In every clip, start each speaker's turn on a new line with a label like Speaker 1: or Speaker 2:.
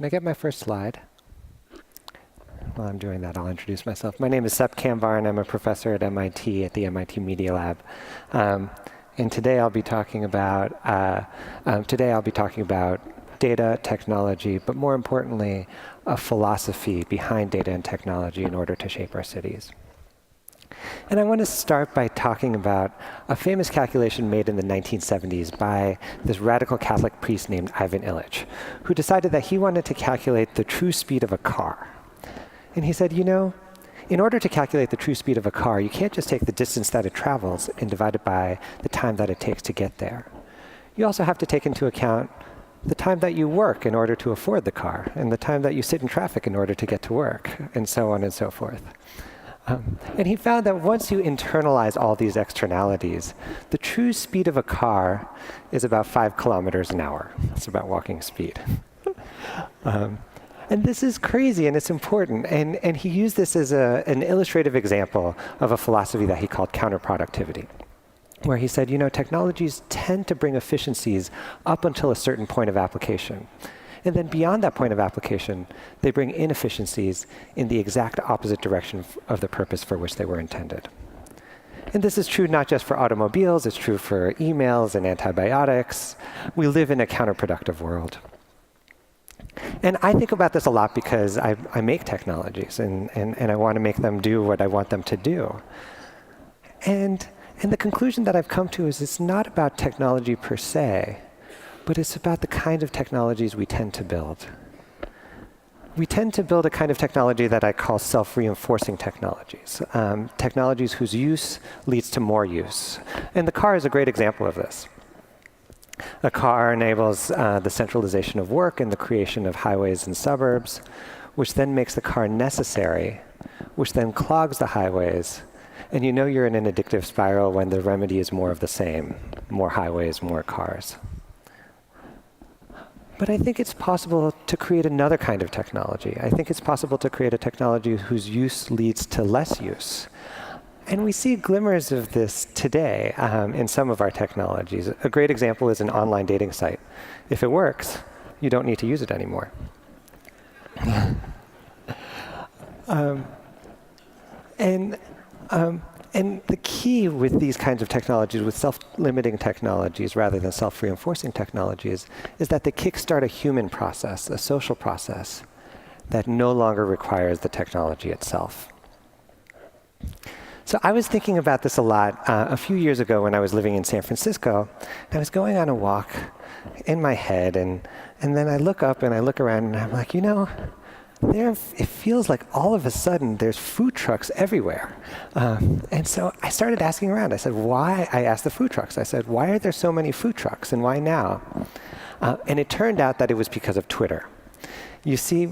Speaker 1: Can I get my first slide? While I'm doing that, I'll introduce myself. My name is Sepp Kamvar, and I'm a professor at MIT at the MIT Media Lab. And today I'll be talking about data, technology, but more importantly, a philosophy behind data and technology in order to shape our cities. And I want to start by talking about a famous calculation made in the 1970s by this radical Catholic priest named Ivan Illich, who decided that he wanted to calculate the true speed of a car. And he said, you know, in order to calculate the true speed of a car, you can't just take the distance that it travels and divide it by the time that it takes to get there. You also have to take into account the time that you work in order to afford the car, and the time that you sit in traffic in order to get to work, and so on and so forth. And he found that once you internalize all these externalities, the true speed of a car is about 5 kilometers an hour. That's about walking speed. And this is crazy, and it's important. And he used this as an illustrative example of a philosophy that he called counterproductivity, where he said, you know, technologies tend to bring efficiencies up until a certain point of application. And then beyond that point of application, they bring inefficiencies in the exact opposite direction of the purpose for which they were intended. And this is true not just for automobiles, it's true for emails and antibiotics. We live in a counterproductive world. And I think about this a lot because I make technologies, and I want to make them do what I want them to do. And the conclusion that I've come to is it's not about technology per se, but it's about the kind of technologies we tend to build. We tend to build a kind of technology that I call self-reinforcing technologies, technologies whose use leads to more use. And the car is a great example of this. A car enables the centralization of work and the creation of highways and suburbs, which then makes the car necessary, which then clogs the highways. And you know you're in an addictive spiral when the remedy is more of the same: more highways, more cars. But I think it's possible to create another kind of technology. I think it's possible to create a technology whose use leads to less use. And we see glimmers of this today in some of our technologies. A great example is an online dating site. If it works, you don't need to use it anymore. And the key with these kinds of technologies, with self-limiting technologies rather than self-reinforcing technologies, is that they kickstart a human process, a social process, that no longer requires the technology itself. So I was thinking about this a lot a few years ago when I was living in San Francisco. I was going on a walk in my head, and then I look up and I look around and I'm like, you know, it feels like all of a sudden there's food trucks everywhere. And so I started asking around. I said, why? I asked the food trucks. I said, why are there so many food trucks, and why now? And it turned out that it was because of Twitter. You see,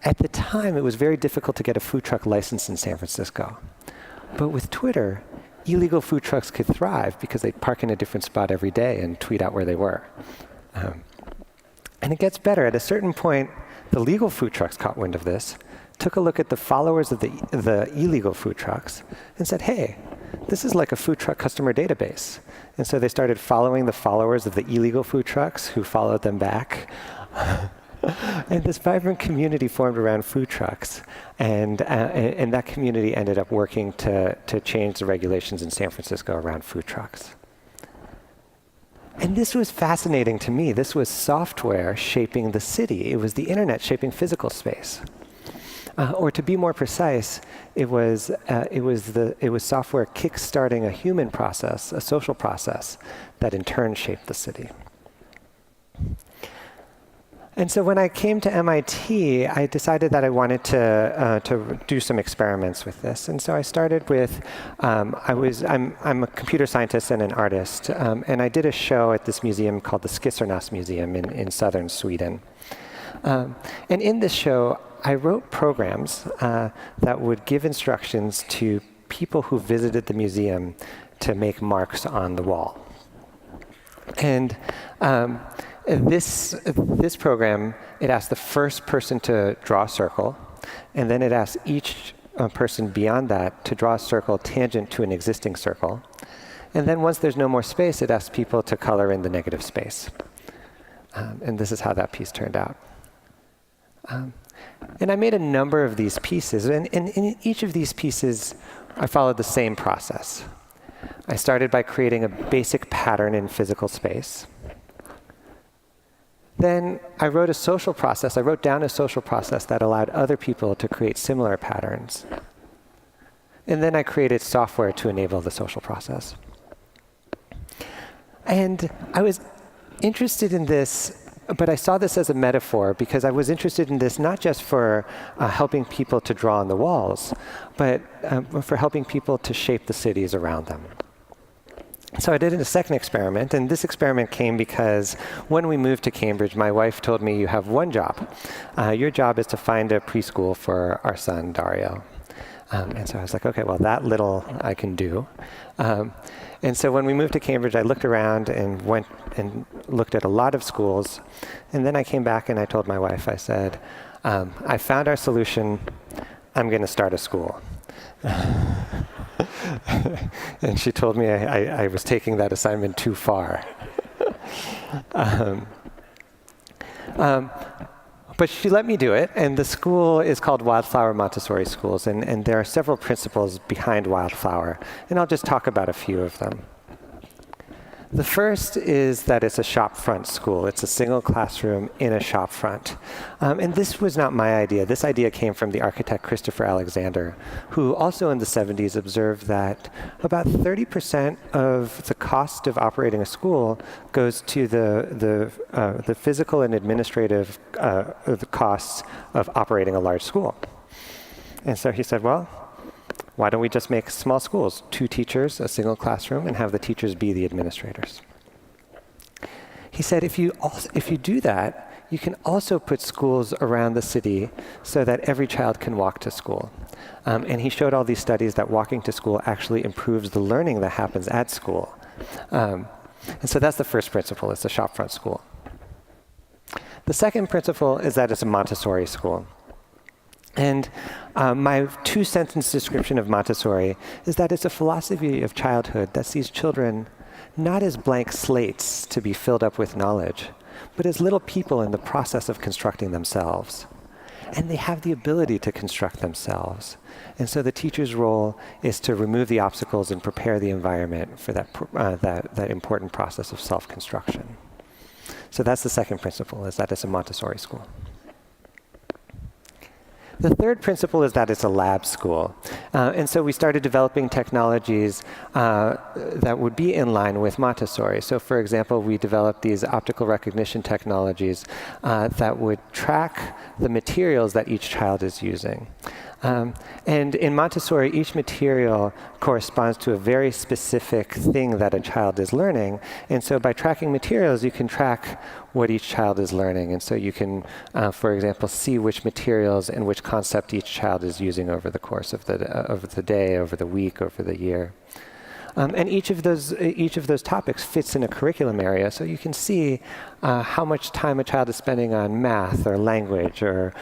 Speaker 1: at the time, it was very difficult to get a food truck license in San Francisco. But with Twitter, illegal food trucks could thrive because they'd park in a different spot every day and tweet out where they were. And it gets better. At a certain point, the legal food trucks caught wind of this, took a look at the followers of the illegal food trucks, and said, hey, this is like a food truck customer database. And so they started following the followers of the illegal food trucks, who followed them back. And this vibrant community formed around food trucks. And that community ended up working to change the regulations in San Francisco around food trucks. And this was fascinating to me. This was software shaping the city. It was the internet shaping physical space. Or to be more precise, it was software kickstarting a human process, a social process, that in turn shaped the city. And so when I came to MIT, I decided that I wanted to do some experiments with this. And so I started with, I'm a computer scientist and an artist, and I did a show at this museum called the Skissernas Museum in southern Sweden. And in this show, I wrote programs that would give instructions to people who visited the museum to make marks on the wall. And this program, it asked the first person to draw a circle, and then it asked each person beyond that to draw a circle tangent to an existing circle. And then once there's no more space, it asks people to color in the negative space. And this is how that piece turned out. And I made a number of these pieces, and in each of these pieces, I followed the same process. I started by creating a basic pattern in physical space. Then I wrote a social process. I wrote down a social process that allowed other people to create similar patterns. And then I created software to enable the social process. And I was interested in this, but I saw this as a metaphor because I was interested in this not just for helping people to draw on the walls, but for helping people to shape the cities around them. So I did a second experiment, and this experiment came because when we moved to Cambridge, my wife told me, you have one job. Your job is to find a preschool for our son, Dario. And so I was like, okay, well, that little I can do. And so when we moved to Cambridge, I looked around and went and looked at a lot of schools. And then I came back and I told my wife, I said, I found our solution. I'm going to start a school. And she told me I was taking that assignment too far. But she let me do it, and the school is called Wildflower Montessori Schools, and there are several principles behind Wildflower, and I'll just talk about a few of them. The first is that it's a shopfront school. It's a single classroom in a shopfront. And this was not my idea. This idea came from the architect Christopher Alexander, who also in the 70s observed that about 30% of the cost of operating a school goes to the physical and administrative the costs of operating a large school. And so he said, well, why don't we just make small schools, 2 teachers, a single classroom, and have the teachers be the administrators? He said, if you do that, you can also put schools around the city so that every child can walk to school. And he showed all these studies that walking to school actually improves the learning that happens at school. And so that's the first principle, it's a shopfront school. The second principle is that it's a Montessori school. And my 2-sentence description of Montessori is that it's a philosophy of childhood that sees children not as blank slates to be filled up with knowledge, but as little people in the process of constructing themselves. And they have the ability to construct themselves. And so the teacher's role is to remove the obstacles and prepare the environment for that important process of self-construction. So that's the second principle, is that it's a Montessori school. The third principle is that it's a lab school. And so we started developing technologies that would be in line with Montessori. So for example, we developed these optical recognition technologies that would track the materials that each child is using. And in Montessori, each material corresponds to a very specific thing that a child is learning. And so by tracking materials, you can track what each child is learning. And so you can, for example, see which materials and which concept each child is using over the course of the day, over the week, over the year. And each of those topics fits in a curriculum area, so you can see how much time a child is spending on math or language or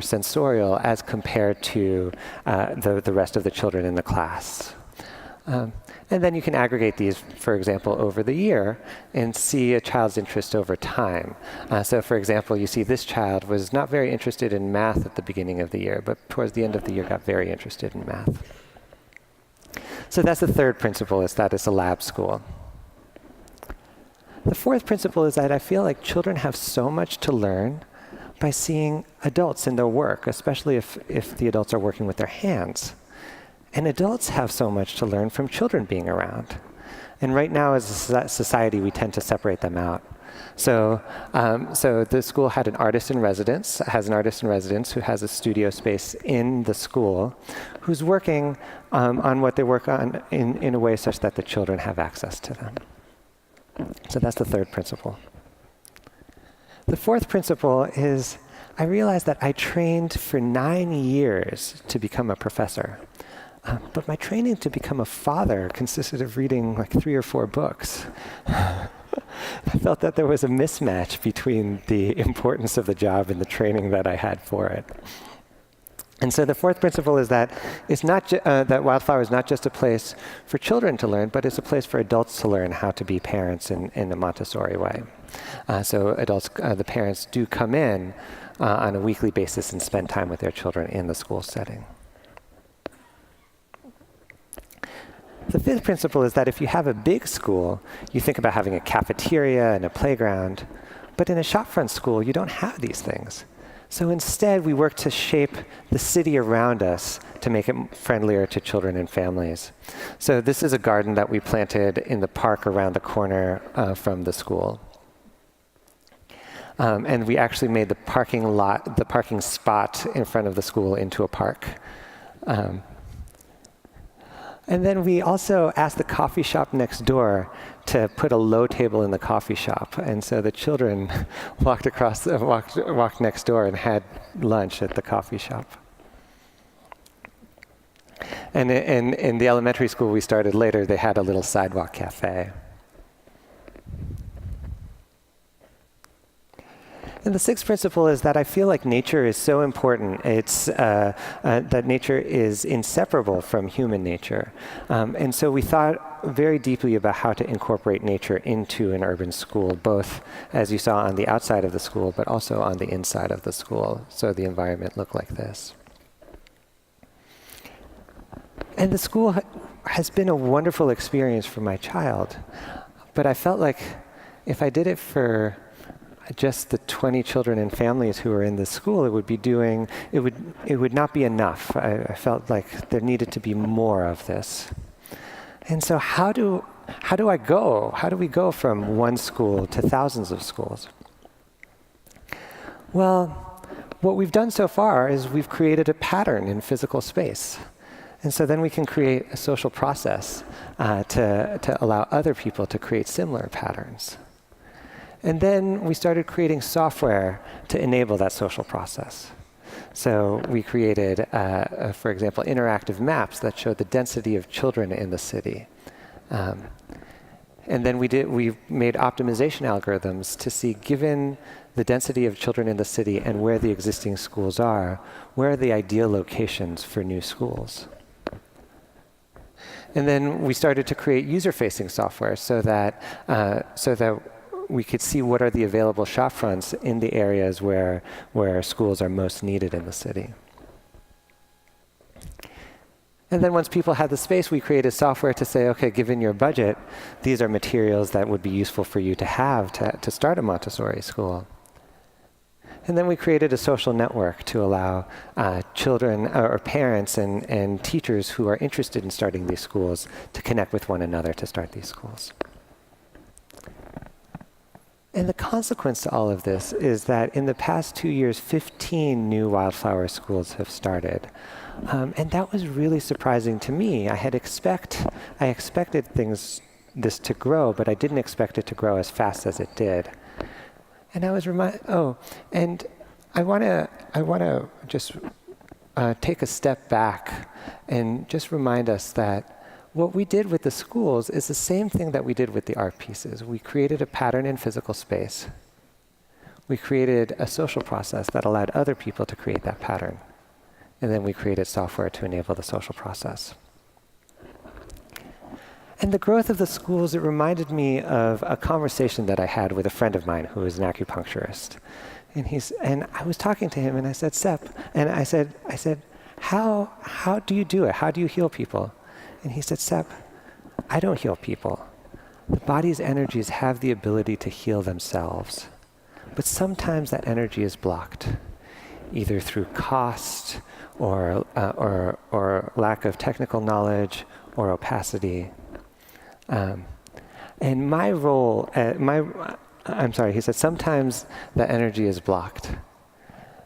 Speaker 1: sensorial as compared to the rest of the children in the class. And then you can aggregate these, for example, over the year and see a child's interest over time. So for example, you see this child was not very interested in math at the beginning of the year, but towards the end of the year got very interested in math. So that's the third principle, is that it's a lab school. The fourth principle is that I feel like children have so much to learn by seeing adults in their work, especially if the adults are working with their hands. And adults have so much to learn from children being around. And right now as a society, we tend to separate them out. So the school had an artist in residence, who has a studio space in the school, who's working on what they work on in a way such that the children have access to them. So that's the third principle. The fourth principle is I realized that I trained for 9 years to become a professor. But my training to become a father consisted of reading like 3 or 4 books. I felt that there was a mismatch between the importance of the job and the training that I had for it. And so the fourth principle is that it's not that Wildflower is not just a place for children to learn, but it's a place for adults to learn how to be parents in a Montessori way. So adults, the parents do come in on a weekly basis and spend time with their children in the school setting. The fifth principle is that if you have a big school, you think about having a cafeteria and a playground, but in a shopfront school, you don't have these things. So instead, we work to shape the city around us to make it friendlier to children and families. So this is a garden that we planted in the park around the corner from the school. And we actually made the parking spot in front of the school into a park. And then we also asked the coffee shop next door to put a low table in the coffee shop. And so the children walked next door and had lunch at the coffee shop. And in the elementary school we started later, they had a little sidewalk cafe. And the sixth principle is that I feel like nature is so important. It's that nature is inseparable from human nature. And so we thought very deeply about how to incorporate nature into an urban school, both, as you saw, on the outside of the school, but also on the inside of the school, so the environment looked like this. And the school has been a wonderful experience for my child, but I felt like if I did it for just the 20 children and families who are in this school, it would not be enough. I felt like there needed to be more of this. And so how do I go? How do we go from one school to thousands of schools? Well, what we've done so far is we've created a pattern in physical space. And so then we can create a social process to allow other people to create similar patterns. And then we started creating software to enable that social process. So we created, for example, interactive maps that showed the density of children in the city. And then we made optimization algorithms to see, given the density of children in the city and where the existing schools are, where are the ideal locations for new schools? And then we started to create user-facing software so that we could see what are the available shopfronts in the areas where schools are most needed in the city. And then once people had the space, we created software to say, okay, given your budget, these are materials that would be useful for you to have to start a Montessori school. And then we created a social network to allow children or parents and teachers who are interested in starting these schools to connect with one another to start these schools. And the consequence to all of this is that in the past 2 years, 15 new Wildflower schools have started. And that was really surprising to me. I expected this to grow, but I didn't expect it to grow as fast as it did. And I was and I want to just take a step back and just remind us that what we did with the schools is the same thing that we did with the art pieces. We created a pattern in physical space. We created a social process that allowed other people to create that pattern. And then we created software to enable the social process. And the growth of the schools, it reminded me of a conversation that I had with a friend of mine who is an acupuncturist. And I was talking to him and I said, Sepp, and I said, how do you do it? How do you heal people? And he said, Sepp, I don't heal people. The body's energies have the ability to heal themselves. But sometimes that energy is blocked, either through cost or lack of technical knowledge or opacity. And my role, he said, sometimes the energy is blocked.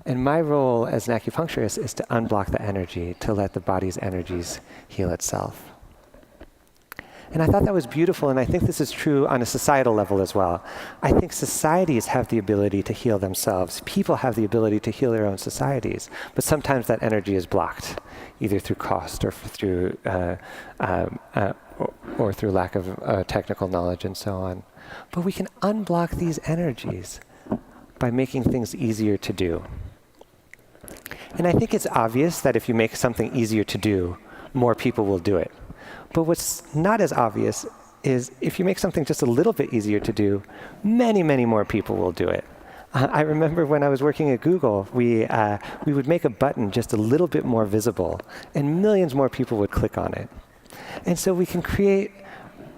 Speaker 1: And my role as an acupuncturist is to unblock the energy, to let the body's energies heal itself. And I thought that was beautiful, and I think this is true on a societal level as well. I think societies have the ability to heal themselves. People have the ability to heal their own societies, but sometimes that energy is blocked, either through cost or through lack of technical knowledge and so on. But we can unblock these energies by making things easier to do. And I think it's obvious that if you make something easier to do, more people will do it. But what's not as obvious is if you make something just a little bit easier to do, many, many more people will do it. I remember when I was working at Google, we would make a button just a little bit more visible, and millions more people would click on it. And so we can create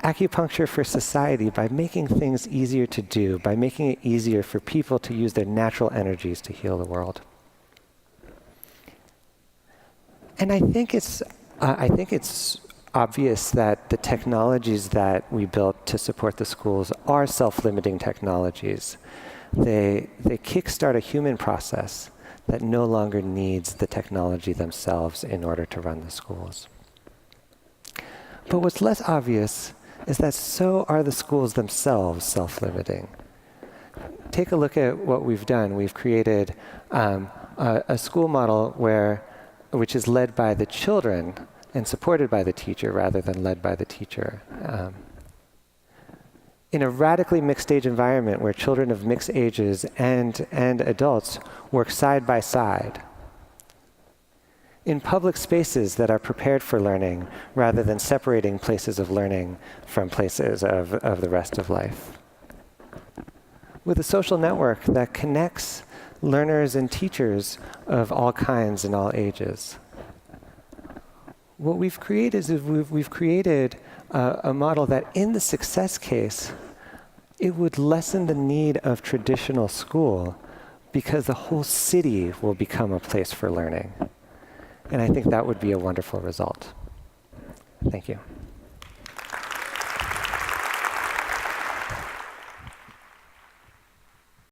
Speaker 1: acupuncture for society by making things easier to do, by making it easier for people to use their natural energies to heal the world. And I think it's obvious that the technologies that we built to support the schools are self-limiting technologies. They kickstart a human process that no longer needs the technology themselves in order to run the schools. But what's less obvious is that so are the schools themselves self-limiting. Take a look at what we've done. We've created a school model which is led by the children and supported by the teacher rather than led by the teacher. In a radically mixed-age environment where children of mixed ages and adults work side by side. In public spaces that are prepared for learning rather than separating places of learning from places of the rest of life. With a social network that connects learners and teachers of all kinds and all ages. What we've created is we've created a model that in the success case, it would lessen the need of traditional school because the whole city will become a place for learning. And I think that would be a wonderful result. Thank you.